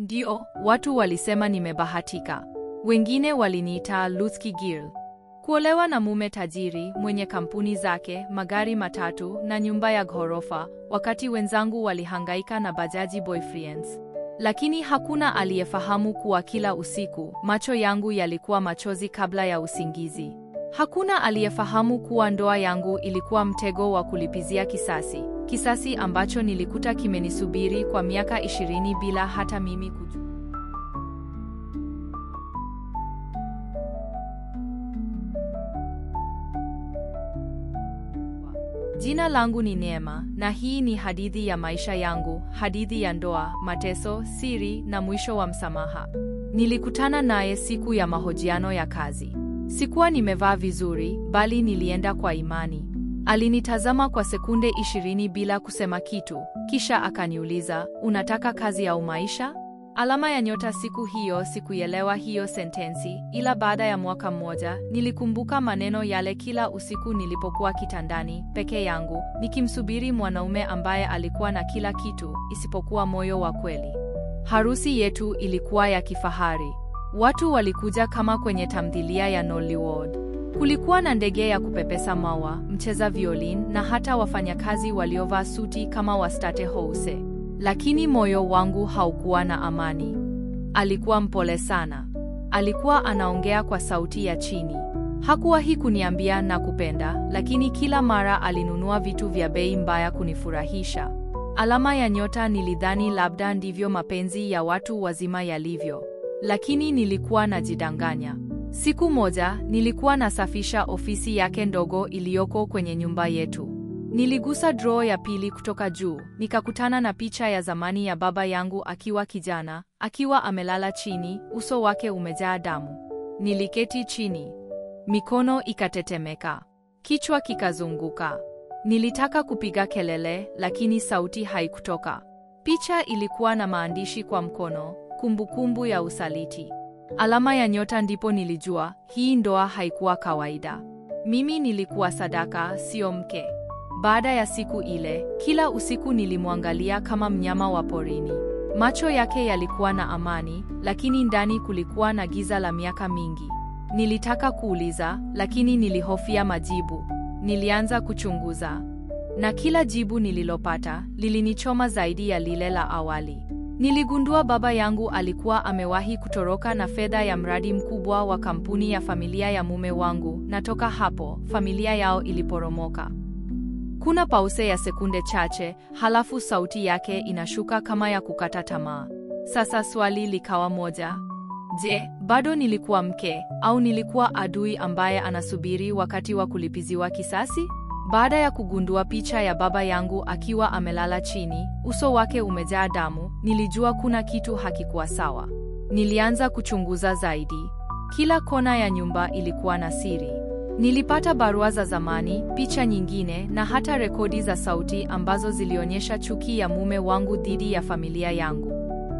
Ndio, watu walisema nimebahatika. Wengine waliniita lucky girl. Kuolewa na mume tajiri, mwenye kampuni zake, magari matatu na nyumba ya ghorofa, wakati wenzangu walihangaika na bajaji boyfriends. Lakini hakuna aliyefahamu kuwa kila usiku, macho yangu yalikuwa machozi kabla ya usingizi. Hakuna aliyefahamu kuwa ndoa yangu ilikuwa mtego wa kulipizia kisasi. Kisasi ambacho nilikuta kimenisubiri kwa miaka 20 bila hata mimi kujua. Jina langu ni Neema, na hii ni hadithi ya maisha yangu, hadithi ya ndoa, mateso, siri na mwisho wa msamaha. Nilikutana naye siku ya mahojiano ya kazi. Sikuwa nimevaa vizuri, bali nilienda kwa imani. Alinitazama kwa sekunde 20 bila kusema kitu, kisha akaniuliza, unataka kazi au maisha? Alama ya nyota siku hiyo. Sikuelewa hiyo sentensi, ila baada ya mwaka mmoja, nilikumbuka maneno yale kila usiku nilipokuwa kitandani, peke yangu, nikimsubiri mwanaume ambaye alikuwa na kila kitu, isipokuwa moyo wa kweli. Harusi yetu ilikuwa ya kifahari. Watu walikuja kama kwenye tamthilia ya Nollywood. Kulikuwa na ndege ya kupepesa maua, mcheza violin na hata wafanyakazi waliovaa suti kama wa State House. Lakini moyo wangu haukuwa na amani. Alikuwa mpole sana. Alikuwa anaongea kwa sauti ya chini. Hakuwahi kuniambia nakupenda, lakini kila mara alinunua vitu vya bei mbaya kunifurahisha. Alama ya nyota. Nilidhani labda ndivyo mapenzi ya watu wazima yalivyo. Lakini nilikuwa najidanganya. Siku moja, nilikuwa nasafisha ofisi yake ndogo iliyoko kwenye nyumba yetu. Niligusa drawer ya pili kutoka juu, nikakutana na picha ya zamani ya baba yangu akiwa kijana, akiwa amelala chini, uso wake umejaa damu. Niliketi chini. Mikono ikatetemeka. Kichwa kikazunguka. Nilitaka kupiga kelele, lakini sauti haikutoka. Picha ilikuwa na maandishi kwa mkono, kumbukumbu ya usaliti. Alama ya nyota. Ndipo nilijua, hii ndoa haikuwa kawaida. Mimi nilikuwa sadaka, sio mke. Baada ya siku ile, kila usiku nilimwangalia kama mnyama wa porini. Macho yake yalikuwa na amani, lakini ndani kulikuwa na giza la miaka mingi. Nilitaka kuuliza, lakini nilihofia majibu. Nilianza kuchunguza. Na kila jibu nililopata, lilinichoma zaidi ya lile la awali. Niligundua baba yangu alikuwa amewahi kutoroka na fedha ya mradi mkubwa wa kampuni ya familia ya mume wangu, na toka hapo, familia yao iliporomoka. Kuna pause ya sekunde chache, halafu sauti yake inashuka kama ya kukata tamaa. Sasa swali likawa moja. Je, bado nilikuwa mke, au nilikuwa adui ambaye anasubiri wakati wa kulipiziwa kisasi? Baada ya kugundua picha ya baba yangu akiwa amelala chini, uso wake umejaa damu, nilijua kuna kitu hakikuwa sawa. Nilianza kuchunguza zaidi. Kila kona ya nyumba ilikuwa na siri. Nilipata barua za zamani, picha nyingine na hata rekodi za sauti ambazo zilionyesha chuki ya mume wangu dhidi ya familia yangu.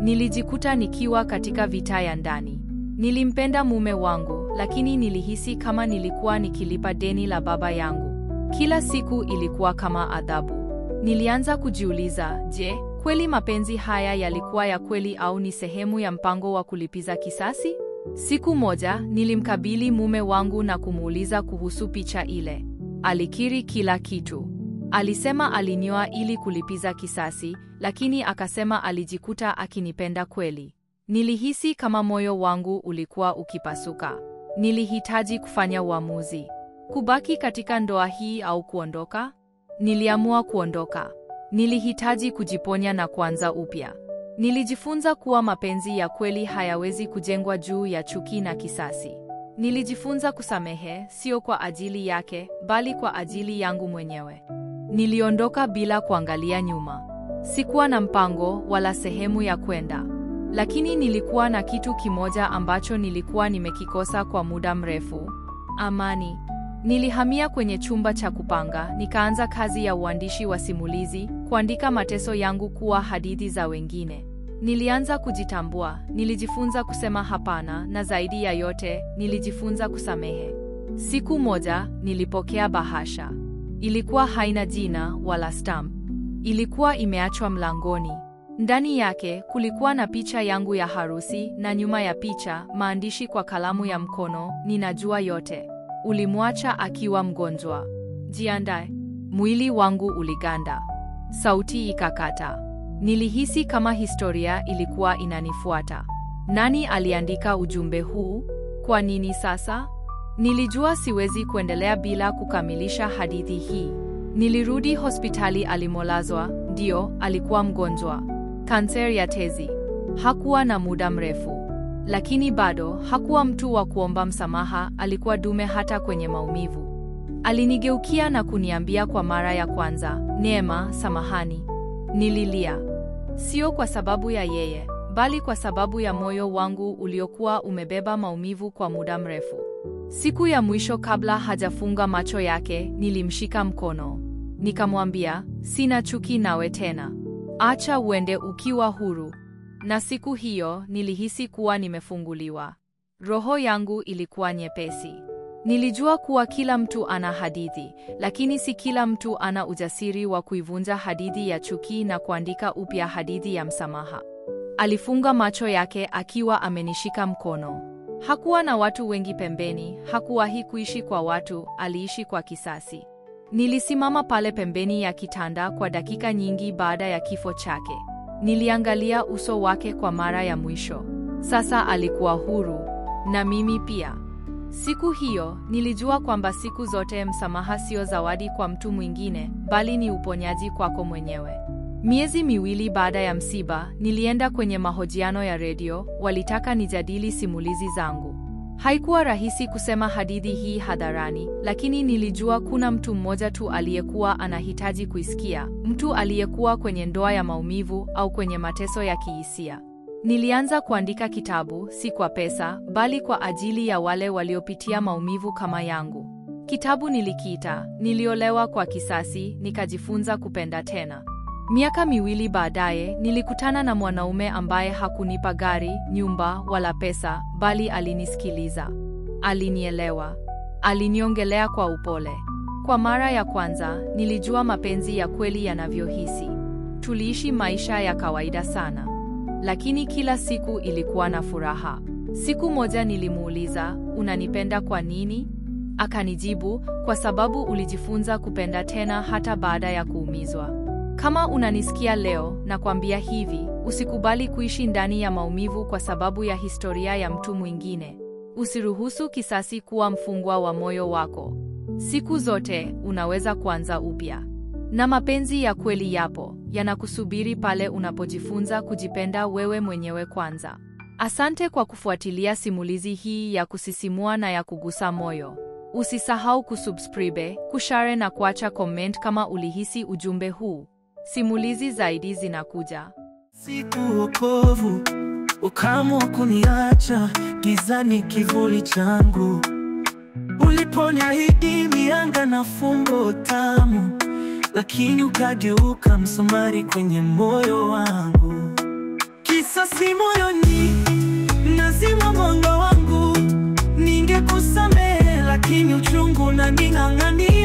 Nilijikuta nikiwa katika vita ya ndani. Nilimpenda mume wangu, lakini nilihisi kama nilikuwa nikilipa deni la baba yangu. Kila siku ilikuwa kama adhabu. Nilianza kujiuliza, je, kweli mapenzi haya yalikuwa ya kweli au ni sehemu ya mpango wa kulipiza kisasi? Siku moja, nilimkabili mume wangu na kumuuliza kuhusu picha ile. Alikiri kila kitu. Alisema alinioa ili kulipiza kisasi, lakini akasema alijikuta akinipenda kweli. Nilihisi kama moyo wangu ulikuwa ukipasuka. Nilihitaji kufanya uamuzi. Kubaki katika ndoa hii au kuondoka? Niliamua kuondoka. Nilihitaji kujiponya na kuanza upya. Nilijifunza kuwa mapenzi ya kweli hayawezi kujengwa juu ya chuki na kisasi. Nilijifunza kusamehe, sio kwa ajili yake, bali kwa ajili yangu mwenyewe. Niliondoka bila kuangalia nyuma. Sikuwa na mpango wala sehemu ya kwenda. Lakini nilikuwa na kitu kimoja ambacho nilikuwa nimekikosa kwa muda mrefu: amani. Nilihamia kwenye chumba cha kupanga, nikaanza kazi ya uandishi wa simulizi, kuandika mateso yangu kuwa hadithi za wengine. Nilianza kujitambua, nilijifunza kusema hapana, na zaidi ya yote, nilijifunza kusamehe. Siku moja, nilipokea bahasha. Ilikuwa haina jina wala stamp. Ilikuwa imeachwa mlangoni. Ndani yake kulikuwa na picha yangu ya harusi na nyuma ya picha maandishi kwa kalamu ya mkono, ninajua yote. Ulimwacha akiwa mgonjwa. Jiandae. Mwili wangu uliganda. Sauti ikakata. Nilihisi kama historia ilikuwa inanifuata. Nani aliandika ujumbe huu? Kwa nini sasa? Nilijua siwezi kuendelea bila kukamilisha hadithi hii. Nilirudi hospitali alimolazwa, ndio, alikuwa mgonjwa. Kanser ya tezi. Hakuwa na muda mrefu. Lakini bado, hakuwa mtu wa kuomba msamaha, alikuwa dume hata kwenye maumivu. Alinigeukia na kuniambia kwa mara ya kwanza, Neema, samahani. Nililia. Sio kwa sababu ya yeye, bali kwa sababu ya moyo wangu uliokuwa umebeba maumivu kwa muda mrefu. Siku ya mwisho kabla hajafunga macho yake, nilimshika mkono. Nikamwambia, sina chuki nawe tena. Acha uende ukiwa huru. Na siku hiyo, nilihisi kuwa nimefunguliwa. Roho yangu ilikuwa nyepesi. Nilijua kuwa kila mtu ana hadithi, lakini si kila mtu ana ujasiri wa kuivunja hadithi ya chuki na kuandika upya hadithi ya msamaha. Alifunga macho yake akiwa amenishika mkono. Hakuwa na watu wengi pembeni, hakuwahi kuishi kwa watu, aliishi kwa kisasi. Nilisimama pale pembeni ya kitanda kwa dakika nyingi baada ya kifo chake. Niliangalia uso wake kwa mara ya mwisho. Sasa alikuwa huru, na mimi pia. Siku hiyo, nilijua kwamba siku zote msamaha sio zawadi kwa mtu mwingine, bali ni uponyaji kwako mwenyewe. Miezi miwili baada ya msiba, nilienda kwenye mahojiano ya redio, walitaka nijadili simulizi zangu. Haikuwa rahisi kusema hadithi hii hadharani, lakini nilijua kuna mtu mmoja tu aliyekuwa anahitaji kuisikia, mtu aliyekuwa kwenye ndoa ya maumivu au kwenye mateso ya kihisia. Nilianza kuandika kitabu, si kwa pesa, bali kwa ajili ya wale waliopitia maumivu kama yangu. Kitabu nilikiita, Niliolewa kwa kisasi, nikajifunza kupenda tena. Miaka miwili baadaye, nilikutana na mwanaume ambaye hakunipa gari, nyumba, wala pesa, bali alinisikiliza. Alinielewa. Aliniongelea kwa upole. Kwa mara ya kwanza, nilijua mapenzi ya kweli yanavyohisi. Tuliishi maisha ya kawaida sana. Lakini kila siku ilikuwa na furaha. Siku moja nilimuuliza, unanipenda kwa nini? Akanijibu, kwa sababu ulijifunza kupenda tena hata baada ya kuumizwa. Kama unanisikia leo, nakwambia hivi, usikubali kuishi ndani ya maumivu kwa sababu ya historia ya mtu mwingine. Usiruhusu kisasi kuwa mfungwa wa moyo wako. Siku zote, unaweza kuanza upya. Na mapenzi ya kweli yapo, yanakusubiri pale unapojifunza kujipenda wewe mwenyewe kwanza. Asante kwa kufuatilia simulizi hii ya kusisimua na ya kugusa moyo. Usisahau kusubscribe, kushare na kuacha comment kama ulihisi ujumbe huu. Simulizi zaidi zinakuja. Siku wokovu, ukaamua kuniacha gizani kivuli changu. Uliponiahidi mianga na fumbo tamu, lakini ukageuka msumari kwenye moyo wangu. Kisasi moyoni, nazima mwanga wangu. Ningekusamehe lakini uchungu unaning'ang'ania.